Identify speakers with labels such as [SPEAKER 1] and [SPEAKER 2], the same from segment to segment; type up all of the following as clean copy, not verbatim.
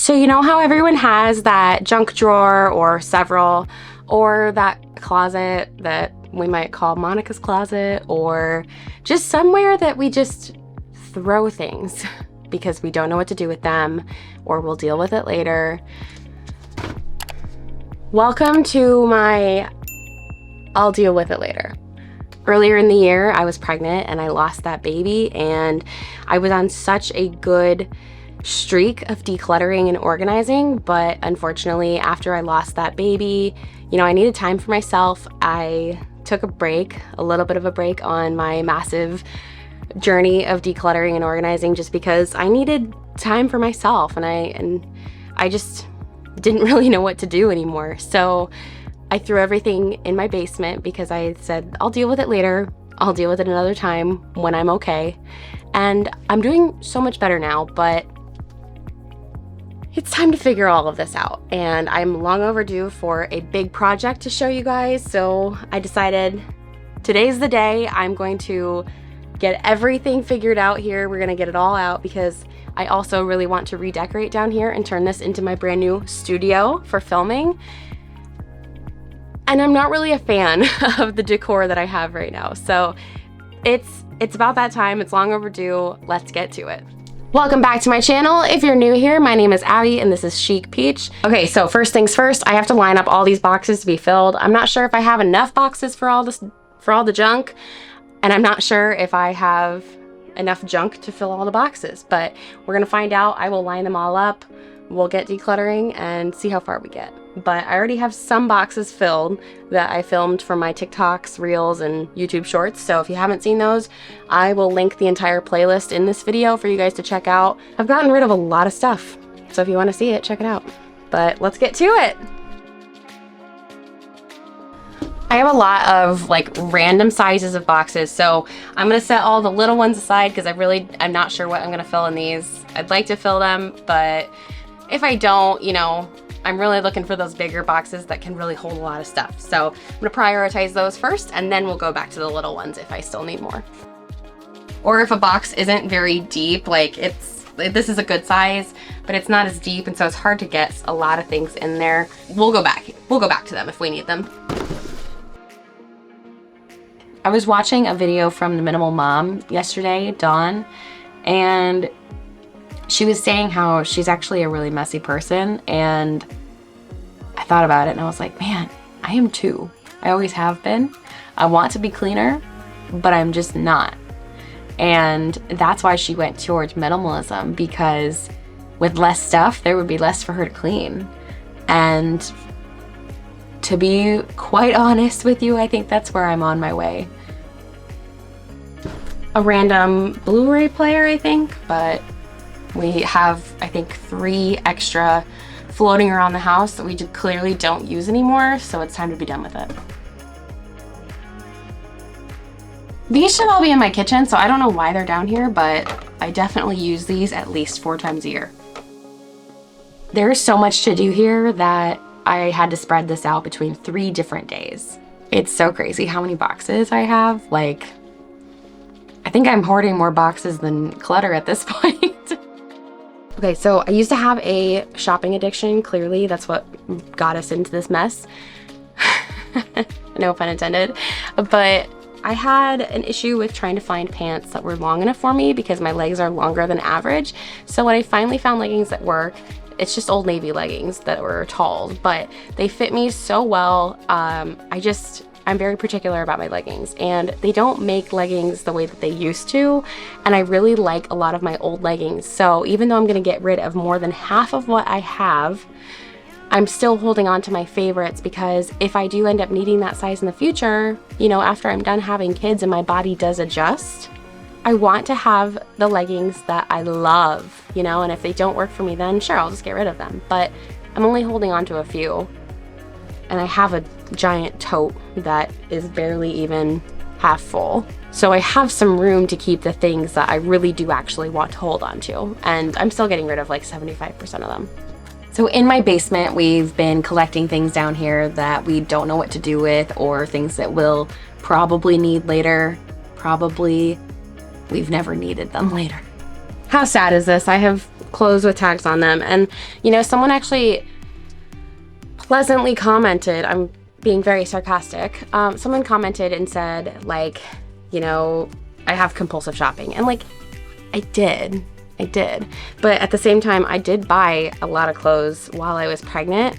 [SPEAKER 1] So you know how everyone has that junk drawer or several, or that closet that we might call Monica's closet, or just somewhere that we just throw things because we don't know what to do with them, or we'll deal with it later. Welcome to my I'll deal with it later. Earlier in the year, I was pregnant and I lost that baby, and I was on such a good streak of decluttering and organizing, but unfortunately after I lost that baby, you know, I needed time for myself. I took a break, a little bit of a break on my massive journey of decluttering and organizing, just because I needed time for myself, and I just didn't really know what to do anymore. So I threw everything in my basement because I said, I'll deal with it later. I'll deal with it another time when I'm okay. And I'm doing so much better now, but it's time to figure all of this out. And I'm long overdue for a big project to show you guys. So I decided today's the day. I'm going to get everything figured out here. We're gonna get it all out because I also really want to redecorate down here and turn this into my brand new studio for filming. And I'm not really a fan of the decor that I have right now. So it's about that time. It's long overdue. Let's get to it. Welcome back to my channel. If you're new here, my name is Abbie and this is Chic Peach. Okay, so first things first, I have to line up all these boxes to be filled. I'm not sure if I have enough boxes for all the junk, and I'm not sure if I have enough junk to fill all the boxes, but we're gonna find out. I will line them all up. We'll get decluttering and see how far we get. But I already have some boxes filled that I filmed for my TikToks, Reels, and YouTube Shorts. So if you haven't seen those, I will link the entire playlist in this video for you guys to check out. I've gotten rid of a lot of stuff, so if you want to see it, check it out. But let's get to it. I have a lot of like random sizes of boxes, so I'm gonna set all the little ones aside because I'm not sure what I'm gonna fill in these. I'd like to fill them, but if I don't, you know, I'm really looking for those bigger boxes that can really hold a lot of stuff. So I'm gonna prioritize those first, and then we'll go back to the little ones if I still need more. Or if a box isn't very deep, like this is a good size, but it's not as deep, and so it's hard to get a lot of things in there. We'll go back to them if we need them. I was watching a video from the Minimal Mom yesterday, Dawn, and she was saying how she's actually a really messy person, and I thought about it and I was like, man, I am too. I always have been. I want to be cleaner, but I'm just not. And that's why she went towards minimalism, because with less stuff, there would be less for her to clean. And to be quite honest with you, I think that's where I'm on my way. A random Blu-ray player, I think, but we have, I think, 3 extra floating around the house that we clearly don't use anymore, so it's time to be done with it. These should all be in my kitchen, so I don't know why they're down here, but I definitely use these at least 4 times a year. There's so much to do here that I had to spread this out between 3 different days. It's so crazy how many boxes I have. Like, I think I'm hoarding more boxes than clutter at this point. Okay, so I used to have a shopping addiction. Clearly, that's what got us into this mess. No pun intended. But I had an issue with trying to find pants that were long enough for me because my legs are longer than average. So when I finally found leggings that work, it's just Old Navy leggings that were tall, but they fit me so well. I'm very particular about my leggings, and they don't make leggings the way that they used to, and I really like a lot of my old leggings. So even though I'm gonna get rid of more than half of what I have, I'm still holding on to my favorites, because if I do end up needing that size in the future, you know, after I'm done having kids and my body does adjust, I want to have the leggings that I love, you know, and if they don't work for me, then sure, I'll just get rid of them. But I'm only holding on to a few, and I have a giant tote that is barely even half full. So I have some room to keep the things that I really do actually want to hold on to, and I'm still getting rid of like 75% of them. So in my basement, we've been collecting things down here that we don't know what to do with, or things that we'll probably need later. Probably we've never needed them later. How sad is this? I have clothes with tags on them. And you know, someone actually pleasantly commented, I'm being very sarcastic. Someone commented and said, like, you know, I have compulsive shopping. And like, I did. But at the same time, I did buy a lot of clothes while I was pregnant,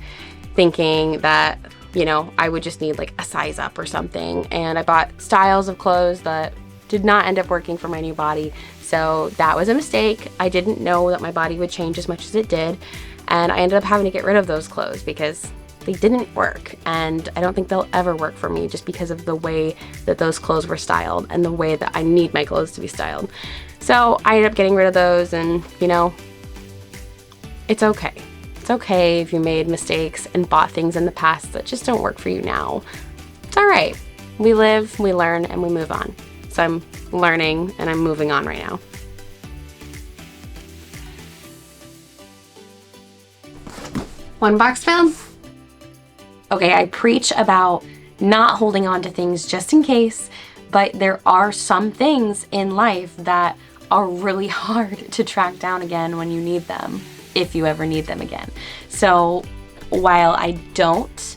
[SPEAKER 1] thinking that, you know, I would just need like a size up or something. And I bought styles of clothes that did not end up working for my new body. So that was a mistake. I didn't know that my body would change as much as it did. And I ended up having to get rid of those clothes because they didn't work. And I don't think they'll ever work for me just because of the way that those clothes were styled and the way that I need my clothes to be styled. So I ended up getting rid of those, and you know, it's okay. It's okay if you made mistakes and bought things in the past that just don't work for you now. It's all right. We live, we learn, and we move on. So I'm learning and I'm moving on right now. One box filled. Okay, I preach about not holding on to things just in case, but there are some things in life that are really hard to track down again when you need them, if you ever need them again. So while I don't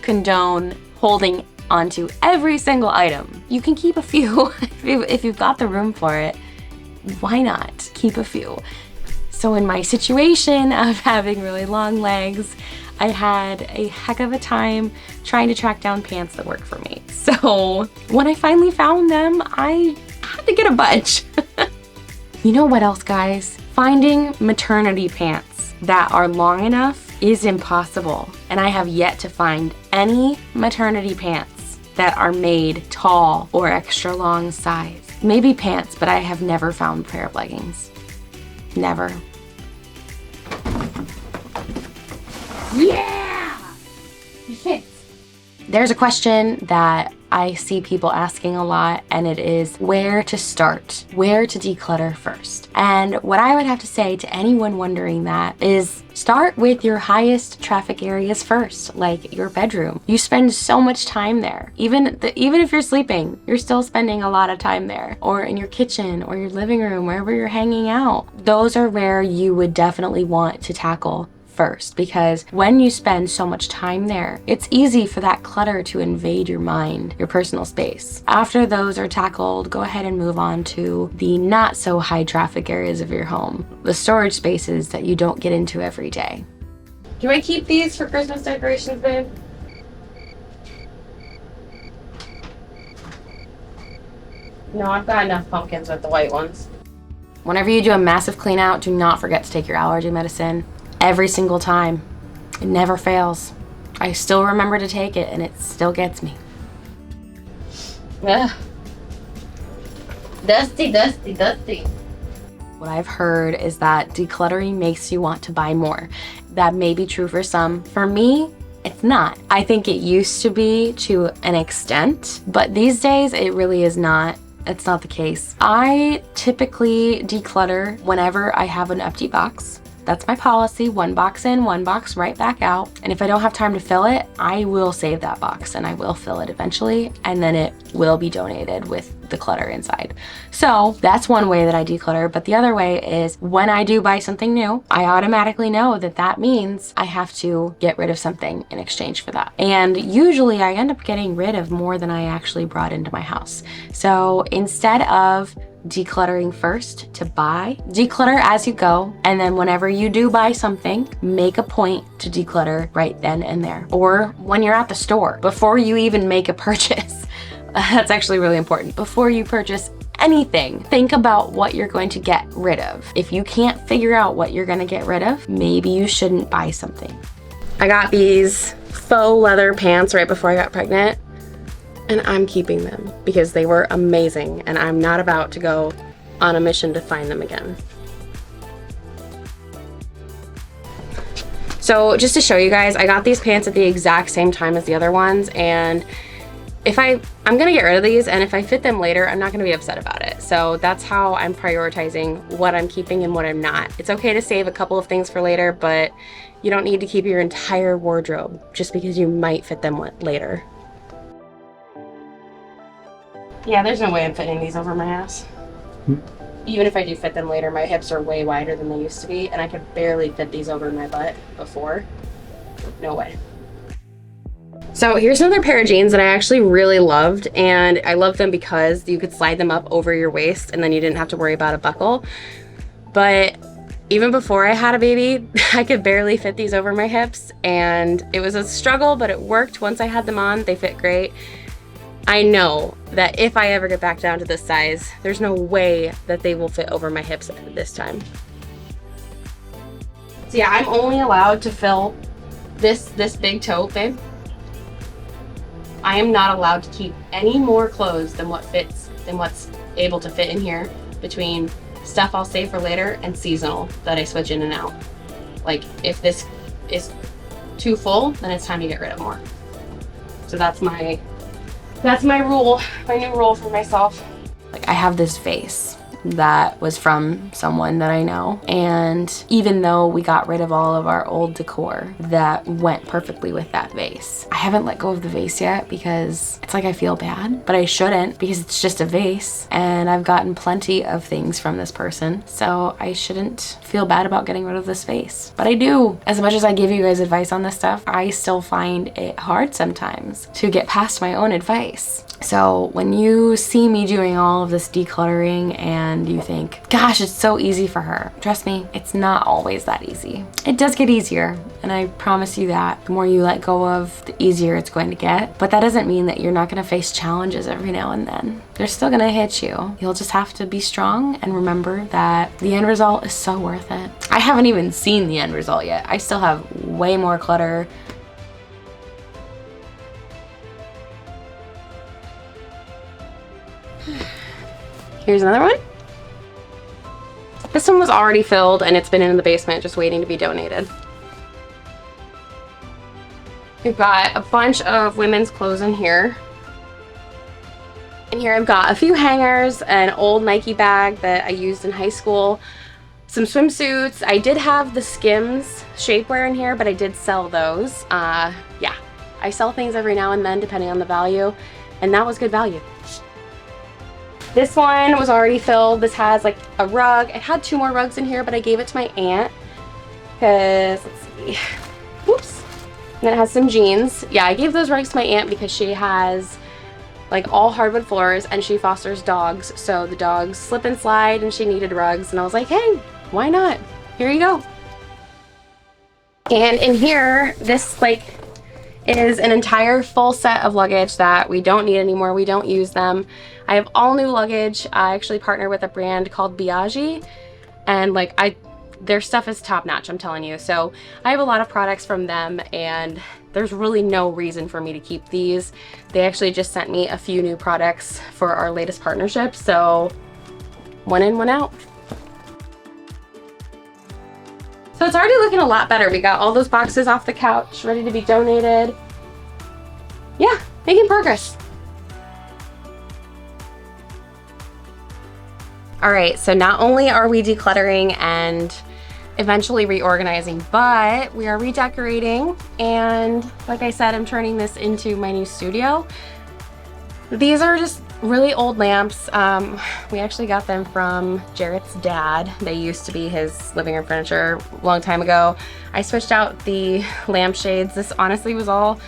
[SPEAKER 1] condone holding onto every single item, you can keep a few. If you've got the room for it, why not keep a few? So in my situation of having really long legs, I had a heck of a time trying to track down pants that work for me. So when I finally found them, I had to get a bunch. You know what else, guys? Finding maternity pants that are long enough is impossible. And I have yet to find any maternity pants that are made tall or extra long size. Maybe pants, but I have never found a pair of leggings. Never. Yeah! It fits. There's a question that I see people asking a lot, and it is where to start, where to declutter first. And what I would have to say to anyone wondering that is start with your highest traffic areas first, like your bedroom. You spend so much time there. Even if you're sleeping, you're still spending a lot of time there, or in your kitchen or your living room, wherever you're hanging out. Those are where you would definitely want to tackle first, because when you spend so much time there, it's easy for that clutter to invade your mind, your personal space. After those are tackled, go ahead and move on to the not so high traffic areas of your home, the storage spaces that you don't get into every day. Do I keep these for Christmas decorations, babe? No, I've got enough pumpkins with the white ones. Whenever you do a massive clean out, do not forget to take your allergy medicine. Every single time. It never fails. I still remember to take it, and it still gets me. Ugh. Dusty, dusty, dusty. What I've heard is that decluttering makes you want to buy more. That may be true for some. For me, it's not. I think it used to be to an extent, but these days it really is not. It's not the case. I typically declutter whenever I have an empty box. That's my policy, one box in, one box right back out. And if I don't have time to fill it, I will save that box and I will fill it eventually, and then it will be donated with the clutter inside. So that's one way that I declutter. But the other way is when I do buy something new, I automatically know that that means I have to get rid of something in exchange for that. And usually I end up getting rid of more than I actually brought into my house. So instead of decluttering first to buy, declutter as you go, and then whenever you do buy something, make a point to declutter right then and there, or when you're at the store before you even make a purchase. That's actually really important. Before you purchase anything, think about what you're going to get rid of. If you can't figure out what you're going to get rid of, maybe you shouldn't buy something. I got these faux leather pants right before I got pregnant, and I'm keeping them because they were amazing, and I'm not about to go on a mission to find them again. So just to show you guys, I got these pants at the exact same time as the other ones, and I'm gonna get rid of these, and if I fit them later, I'm not gonna be upset about it. So that's how I'm prioritizing what I'm keeping and what I'm not. It's okay to save a couple of things for later, but you don't need to keep your entire wardrobe just because you might fit them later. Yeah, there's no way I'm fitting these over my ass. even if I do fit them later, my hips are way wider than they used to be, and I could barely fit these over my butt before. No way. So here's another pair of jeans that I actually really loved, and I loved them because you could slide them up over your waist and then you didn't have to worry about a buckle. But even before I had a baby, I could barely fit these over my hips, and it was a struggle, but it worked. Once I had them on, they fit great. I know that if I ever get back down to this size, there's no way that they will fit over my hips this time. So yeah, I'm only allowed to fill this big tote, babe. I am not allowed to keep any more clothes than what's able to fit in here, between stuff I'll save for later and seasonal that I switch in and out. Like, if this is too full, then it's time to get rid of more. So that's my rule, my new rule for myself. Like, I have this vase that was from someone that I know, and even though we got rid of all of our old decor that went perfectly with that vase, I haven't let go of the vase yet because it's like I feel bad, but I shouldn't, because it's just a vase and I've gotten plenty of things from this person, so I shouldn't feel bad about getting rid of this vase. But I do. As much as I give you guys advice on this stuff, I still find it hard sometimes to get past my own advice. So when you see me doing all of this decluttering and you think, gosh, it's so easy for her, trust me, it's not always that easy. It does get easier, and I promise you that. The more you let go of, the easier it's going to get. But that doesn't mean that you're not going to face challenges every now and then. They're still going to hit you. You'll just have to be strong and remember that the end result is so worth it. I haven't even seen the end result yet. I still have way more clutter. Here's another one. This one was already filled and it's been in the basement just waiting to be donated. We've got a bunch of women's clothes in here. In here I've got a few hangers, an old Nike bag that I used in high school, some swimsuits. I did have the Skims shapewear in here, but I did sell those. Yeah, I sell things every now and then depending on the value, and that was good value. This one was already filled. This has like a rug. I had 2 more rugs in here, but I gave it to my aunt because, let's see, whoops. And then it has some jeans. Yeah, I gave those rugs to my aunt because she has like all hardwood floors and she fosters dogs. So the dogs slip and slide and she needed rugs. And I was like, hey, why not? Here you go. And in here, this like is an entire full set of luggage that we don't need anymore. We don't use them. I have all new luggage. I actually partner with a brand called Abbie, and like their stuff is top notch, I'm telling you. So I have a lot of products from them, and there's really no reason for me to keep these. They actually just sent me a few new products for our latest partnership, so one in, one out. So it's already looking a lot better. We got all those boxes off the couch, ready to be donated. Yeah, making progress. All right, so not only are we decluttering and eventually reorganizing, but we are redecorating. And like I said, I'm turning this into my new studio. These are just really old lamps. We actually got them from Jarrett's dad. They used to be his living room furniture a long time ago. I switched out the lampshades. This honestly was all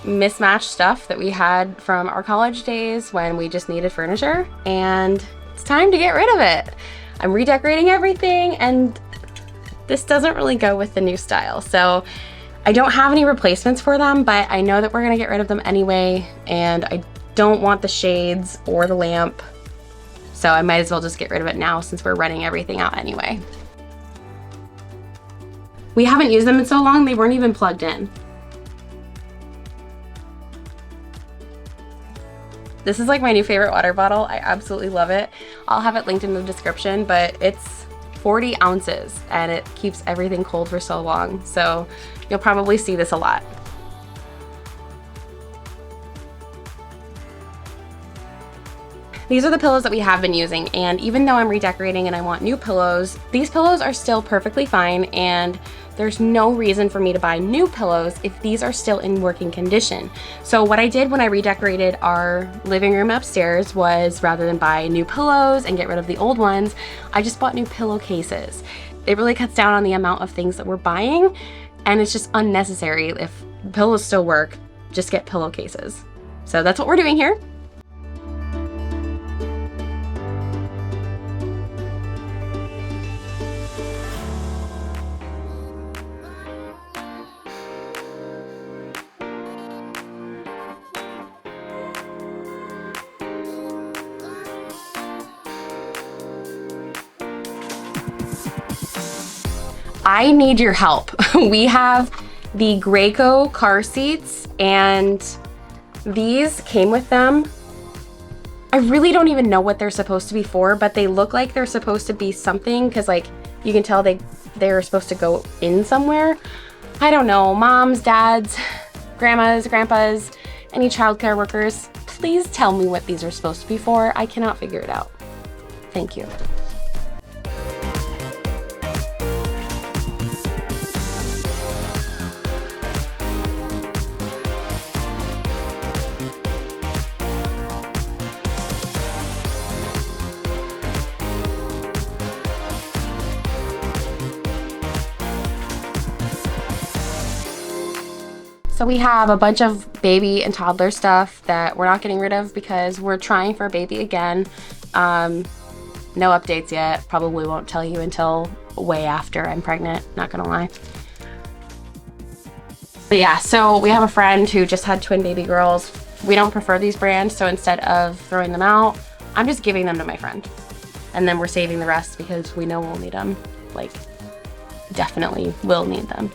[SPEAKER 1] mismatched stuff that we had from our college days when we just needed furniture, and it's time to get rid of it. I'm redecorating everything, and this doesn't really go with the new style. So I don't have any replacements for them, but I know that we're gonna get rid of them anyway, and I don't want the shades or the lamp. So I might as well just get rid of it now since we're renting everything out anyway. We haven't used them in so long, they weren't even plugged in. This is like my new favorite water bottle. I absolutely love it. I'll have it linked in the description, but it's 40 ounces and it keeps everything cold for so long. So you'll probably see this a lot. These are the pillows that we have been using, and even though I'm redecorating and I want new pillows, these pillows are still perfectly fine, and there's no reason for me to buy new pillows if these are still in working condition. So what I did when I redecorated our living room upstairs was, rather than buy new pillows and get rid of the old ones, I just bought new pillowcases. It really cuts down on the amount of things that we're buying, and it's just unnecessary. If pillows still work, just get pillowcases. So that's what we're doing here. I need your help. We have the Graco car seats, and these came with them. I really don't even know what they're supposed to be for, but they look like they're supposed to be something, because like you can tell they're supposed to go in somewhere. I don't know, moms, dads, grandmas, grandpas, any childcare workers, please tell me what these are supposed to be for. I cannot figure it out. Thank you. So we have a bunch of baby and toddler stuff that we're not getting rid of because we're trying for a baby again. No updates yet. Probably won't tell you until way after I'm pregnant, not gonna lie. But yeah, so we have a friend who just had twin baby girls. We don't prefer these brands, so instead of throwing them out, I'm just giving them to my friend. And then we're saving the rest because we know we'll need them. Like, definitely will need them.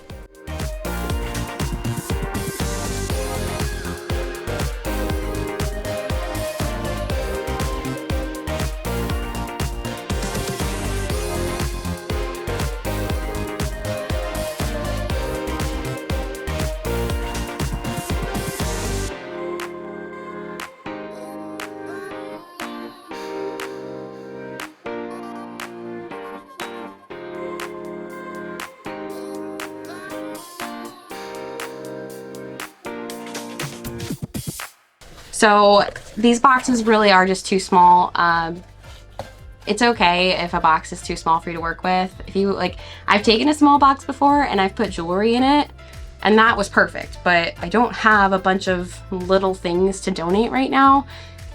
[SPEAKER 1] So these boxes really are just too small. It's okay if a box is too small for you to work with. If you like, I've taken a small box before and I've put jewelry in it, and that was perfect, but I don't have a bunch of little things to donate right now.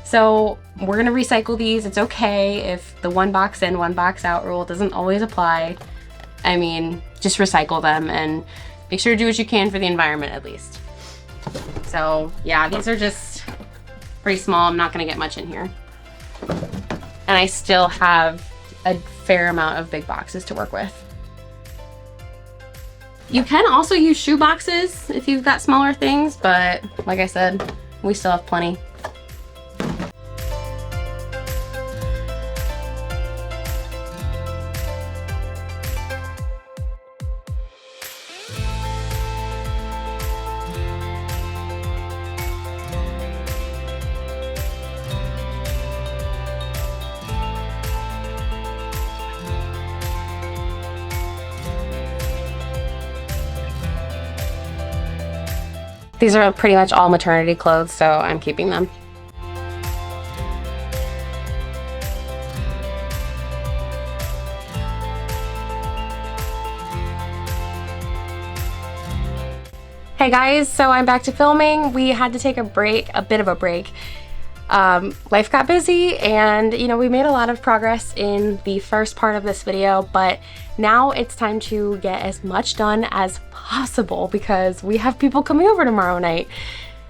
[SPEAKER 1] So we're gonna recycle these. It's okay if the one box in, one box out rule doesn't always apply. I mean, just recycle them and make sure to do what you can for the environment at least. So yeah, these are just pretty small. I'm not gonna get much in here. And I still have a fair amount of big boxes to work with. You can also use shoe boxes if you've got smaller things, but like I said, we still have plenty. These are pretty much all maternity clothes, so I'm keeping them. Hey guys, so I'm back to filming. We had to take a break, a bit of a break. Life got busy and we made a lot of progress in the first part of this video, but now it's time to get as much done as possible because we have people coming over tomorrow night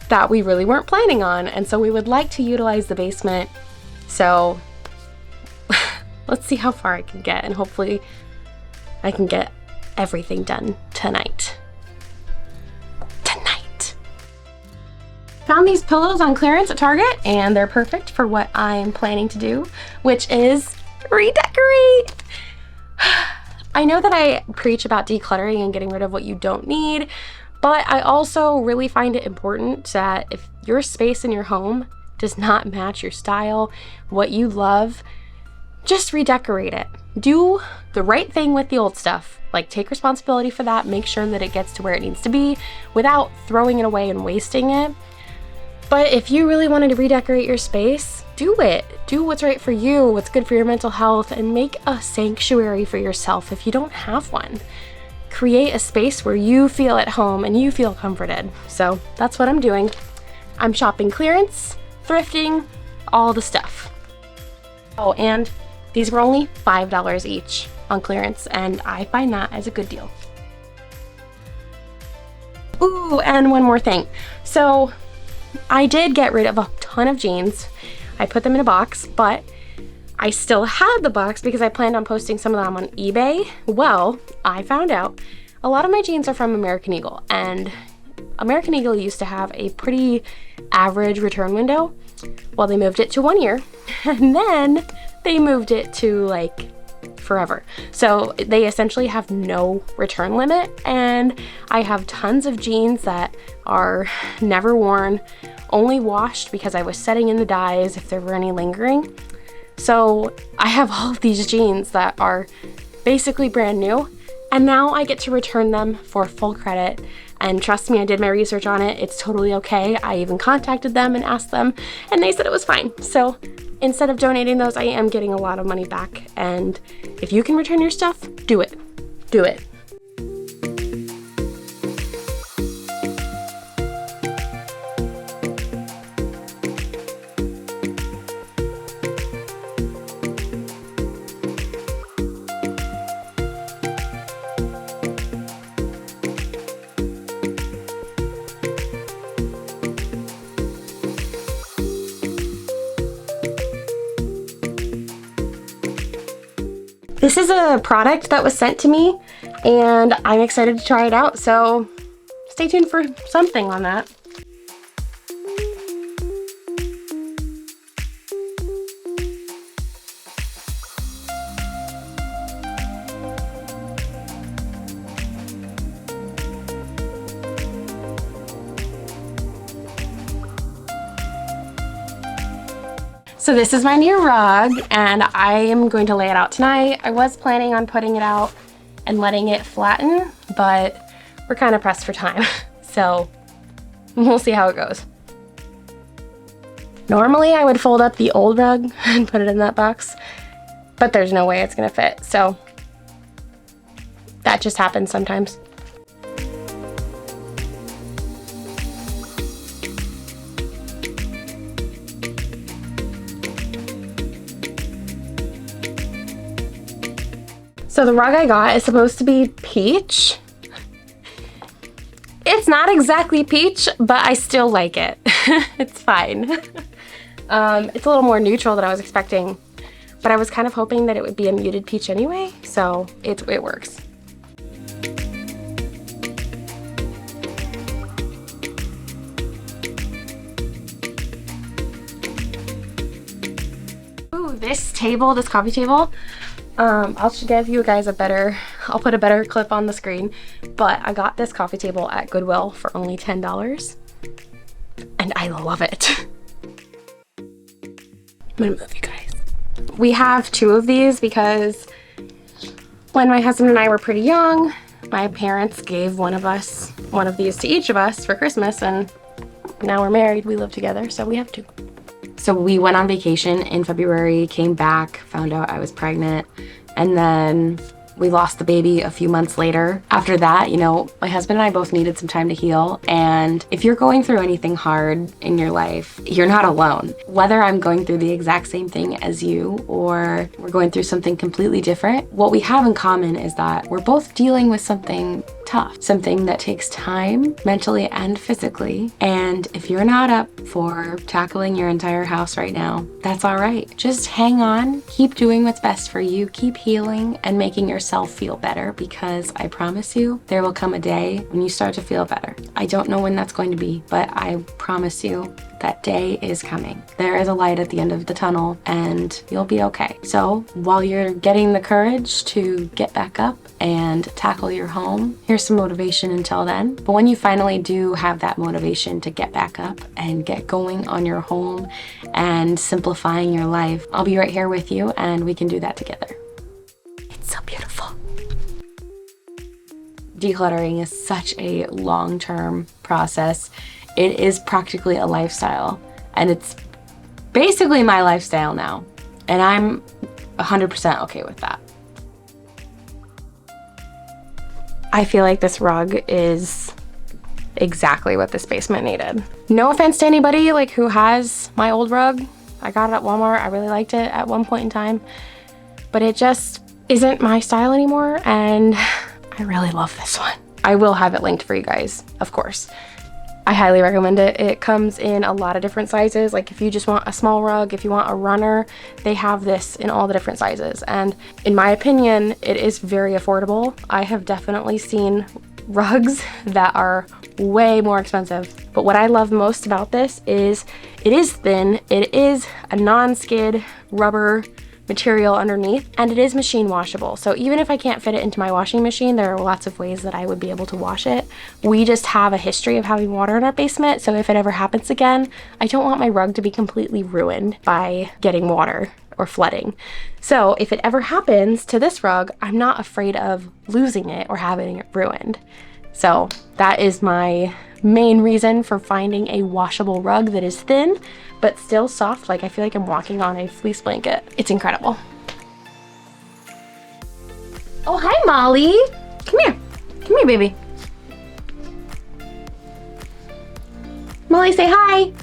[SPEAKER 1] that we really weren't planning on, and so we would like to utilize the basement. So let's see how far I can get, and hopefully I can get everything done tonight. Found these pillows on clearance at Target, and they're perfect for what I'm planning to do, which is redecorate. I know that I preach about decluttering and getting rid of what you don't need, but I also really find it important that if your space in your home does not match your style, what you love, just redecorate it. Do the right thing with the old stuff. Like, take responsibility for that, make sure that it gets to where it needs to be without throwing it away and wasting it. But if you really wanted to redecorate your space, do it. Do what's right for you, what's good for your mental health, and make a sanctuary for yourself if you don't have one. Create a space where you feel at home and you feel comforted. So that's what I'm doing. I'm shopping clearance, thrifting, all the stuff. Oh, and these were only $5 each on clearance, and I find that as a good deal. Ooh, and one more thing. So I did get rid of a ton of jeans. I put them in a box, but I still had the box because I planned on posting some of them on eBay. Well, I found out a lot of my jeans are from American Eagle, and American Eagle used to have a pretty average return window. Well, they moved it to 1 year, and then they moved it to like forever. So they essentially have no return limit, and I have tons of jeans that are never worn, only washed because I was setting in the dyes if there were any lingering. So I have all of these jeans that are basically brand new, and now I get to return them for full credit. And trust me, I did my research on it. It's totally okay. I even contacted them and asked them, and they said it was fine. So instead of donating those, I am getting a lot of money back. And if you can return your stuff, do it. Do it. This is a product that was sent to me, and I'm excited to try it out, so stay tuned for something on that. So this is my new rug, and I am going to lay it out tonight. I was planning on putting it out and letting it flatten, but we're kind of pressed for time. So we'll see how it goes. Normally I would fold up the old rug and put it in that box, but there's no way it's gonna fit. So that just happens sometimes. So the rug I got is supposed to be peach. It's not exactly peach, but I still like it. It's fine. It's a little more neutral than I was expecting, but I was kind of hoping that it would be a muted peach anyway, so it works. Ooh, this coffee table, I'll give you guys I'll put a better clip on the screen, but I got this coffee table at Goodwill for only $10, and I love it. I'm gonna move you guys. We have two of these because when my husband and I were pretty young, my parents gave one of these to each of us for Christmas, and now we're married, we live together, so we have two. So we went on vacation in February, came back, found out I was pregnant, and then we lost the baby a few months later. After that, you know, my husband and I both needed some time to heal. And if you're going through anything hard in your life, you're not alone. Whether I'm going through the exact same thing as you or we're going through something completely different, what we have in common is that we're both dealing with something tough, something that takes time, mentally and physically. And if you're not up for tackling your entire house right now, that's all right. Just hang on, keep doing what's best for you, keep healing and making yourself feel better, because I promise you, there will come a day when you start to feel better. I don't know when that's going to be, but I promise you that day is coming. There is a light at the end of the tunnel and you'll be okay. So while you're getting the courage to get back up and tackle your home, here's some motivation until then. But when you finally do have that motivation to get back up and get going on your home and simplifying your life, I'll be right here with you and we can do that together. It's so beautiful. Decluttering is such a long-term process. It is practically a lifestyle, and it's basically my lifestyle now, and I'm 100% okay with that. I feel like this rug is exactly what this basement needed. No offense to anybody like who has my old rug. I got it at Walmart. I really liked it at one point in time, but it just isn't my style anymore, and I really love this one. I will have it linked for you guys, of course. I highly recommend it. It comes in a lot of different sizes. Like if you just want a small rug, if you want a runner, they have this in all the different sizes. And in my opinion, it is very affordable. I have definitely seen rugs that are way more expensive. But what I love most about this is it is thin. It is a non-skid rubber material underneath, and it is machine washable. So even if I can't fit it into my washing machine, there are lots of ways that I would be able to wash it. We just have a history of having water in our basement, so if it ever happens again, I don't want my rug to be completely ruined by getting water or flooding. So if it ever happens to this rug, I'm not afraid of losing it or having it ruined. So that is my main reason for finding a washable rug that is thin but still soft. Like I feel like I'm walking on a fleece blanket. It's incredible. Oh, hi Molly. Come here. Come here, baby. Molly, say hi.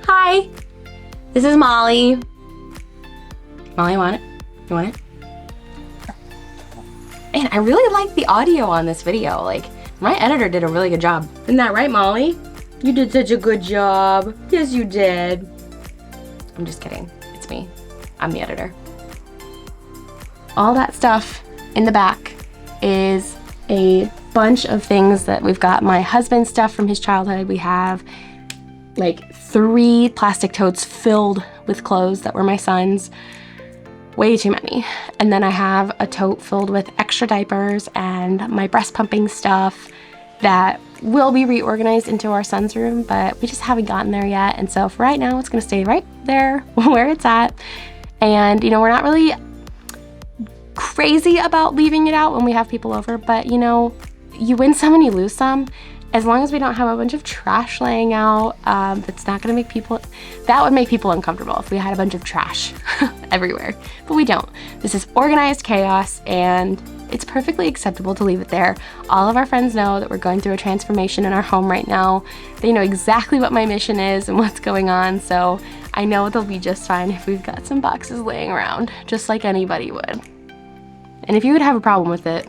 [SPEAKER 1] Hi. This is Molly. Molly, you want it? You want it? Man, I really like the audio on this video. Like, my editor did a really good job. Isn't that right, Molly? You did such a good job. Yes, you did. I'm just kidding. It's me. I'm the editor. All that stuff in the back is a bunch of things that we've got. My husband's stuff from his childhood. We have like 3 plastic totes filled with clothes that were my son's. Way too many. And then I have a tote filled with extra diapers and my breast pumping stuff that will be reorganized into our son's room, but we just haven't gotten there yet. And so for right now, it's gonna stay right there where it's at. And you know, we're not really crazy about leaving it out when we have people over, but you know, you win some and you lose some. As long as we don't have a bunch of trash laying out, that's not gonna make people, that would make people uncomfortable if we had a bunch of trash everywhere, but we don't. This is organized chaos and it's perfectly acceptable to leave it there. All of our friends know that we're going through a transformation in our home right now. They know exactly what my mission is and what's going on, so I know they'll be just fine if we've got some boxes laying around, just like anybody would. And if you would have a problem with it,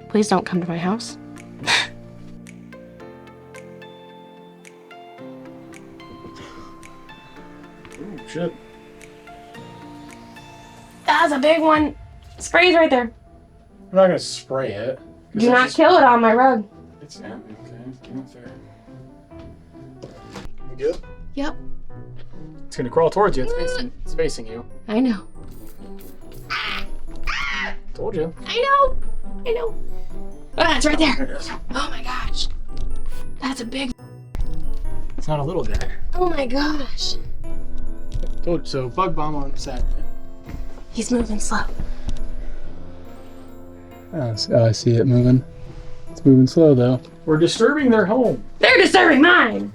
[SPEAKER 1] please don't come to my house.
[SPEAKER 2] Shit.
[SPEAKER 1] That's a big one. Spray's right there.
[SPEAKER 2] I'm not gonna spray it.
[SPEAKER 1] Do not kill it on my rug.
[SPEAKER 2] It's empty. Okay, not fair. You good?
[SPEAKER 1] Yep.
[SPEAKER 2] It's gonna crawl towards you. It's facing you.
[SPEAKER 1] I know.
[SPEAKER 2] Told you.
[SPEAKER 1] I know. Oh, it's right there.
[SPEAKER 2] There it is.
[SPEAKER 1] Oh my gosh. That's a big.
[SPEAKER 2] It's not a little guy.
[SPEAKER 1] Oh my gosh.
[SPEAKER 2] Told you so. Bug bomb on Saturday.
[SPEAKER 1] He's moving slow.
[SPEAKER 2] I see it moving. It's moving slow though. We're disturbing their home.
[SPEAKER 1] They're disturbing mine.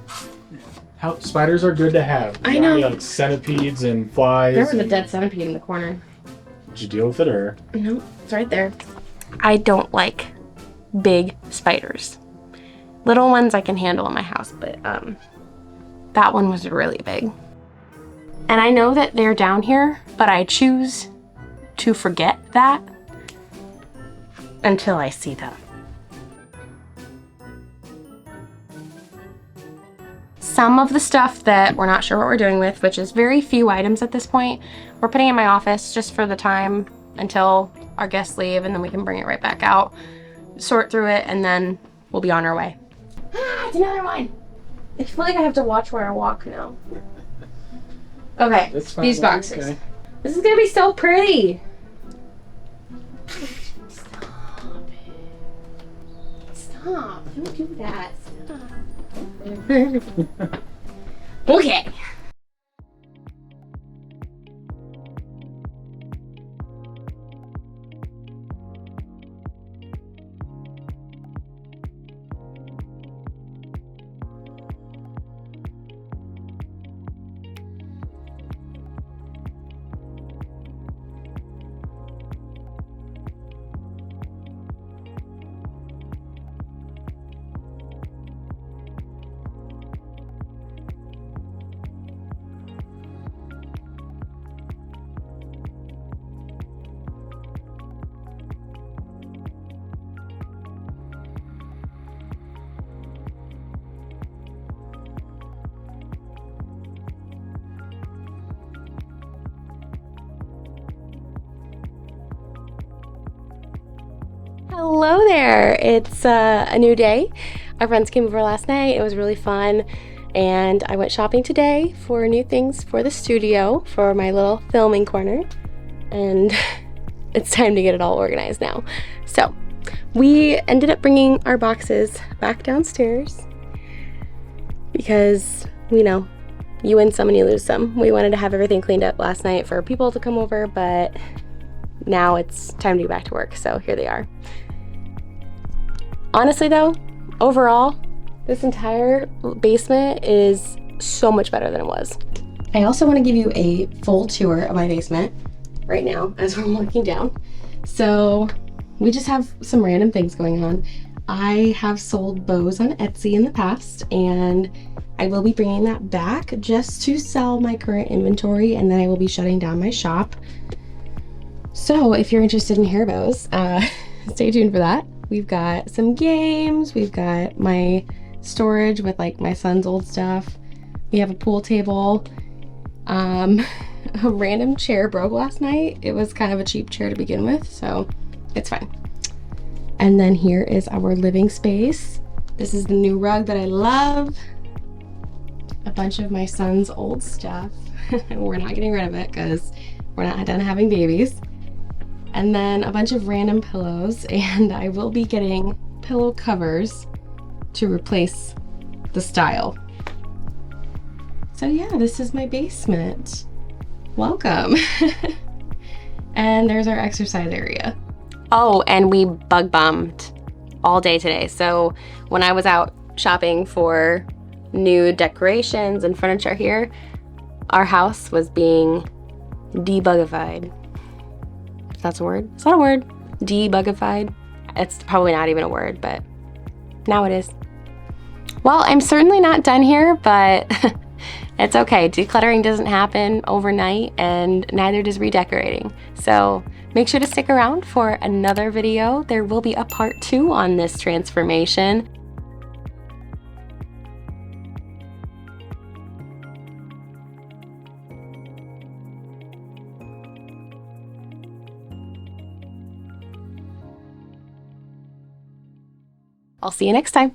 [SPEAKER 2] How spiders are good to have.
[SPEAKER 1] I know.
[SPEAKER 2] Like centipedes and flies.
[SPEAKER 1] There was a dead centipede in the corner.
[SPEAKER 2] Did you deal with it or?
[SPEAKER 1] No, it's right there. I don't like big spiders. Little ones I can handle in my house, but that one was really big. And I know that they're down here, but I choose to forget that until I see them. Some of the stuff that we're not sure what we're doing with, which is very few items at this point, we're putting in my office just for the time until our guests leave, and then we can bring it right back out, sort through it, and then we'll be on our way. Ah, it's another one. I feel like I have to watch where I walk now. Okay,
[SPEAKER 2] That's fine.
[SPEAKER 1] these boxes.
[SPEAKER 2] Okay.
[SPEAKER 1] This is gonna be so pretty. Stop. Don't do that. Stop. Okay. Hello there. It's a new day. Our friends came over last night. It was really fun. And I went shopping today for new things for the studio, for my little filming corner. And it's time to get it all organized now. So we ended up bringing our boxes back downstairs because we know you win some and you lose some. We wanted to have everything cleaned up last night for people to come over, but now it's time to get back to work. So here they are. Honestly though, overall, this entire basement is so much better than it was. I also want to give you a full tour of my basement right now as we're walking down. So we just have some random things going on. I have sold bows on Etsy in the past, and I will be bringing that back just to sell my current inventory, and then I will be shutting down my shop. So if you're interested in hair bows, stay tuned for that. We've got some games, we've got my storage with like my son's old stuff. We have a pool table. A random chair broke last night. It was kind of a cheap chair to begin with, so it's fine. And then here is our living space. This is the new rug that I love. A bunch of my son's old stuff. We're not getting rid of it because we're not done having babies. And then a bunch of random pillows, and I will be getting pillow covers to replace the style. So yeah, this is my basement. Welcome. And there's our exercise area. Oh, and we bug bombed all day today. So when I was out shopping for new decorations and furniture here, our house was being debugified. If that's a word. It's not a word. Debugified. It's probably not even a word, but now it is. Well, I'm certainly not done here, but it's okay. Decluttering doesn't happen overnight, and neither does redecorating. So make sure to stick around for another video. There will be a part 2 on this transformation. I'll see you next time.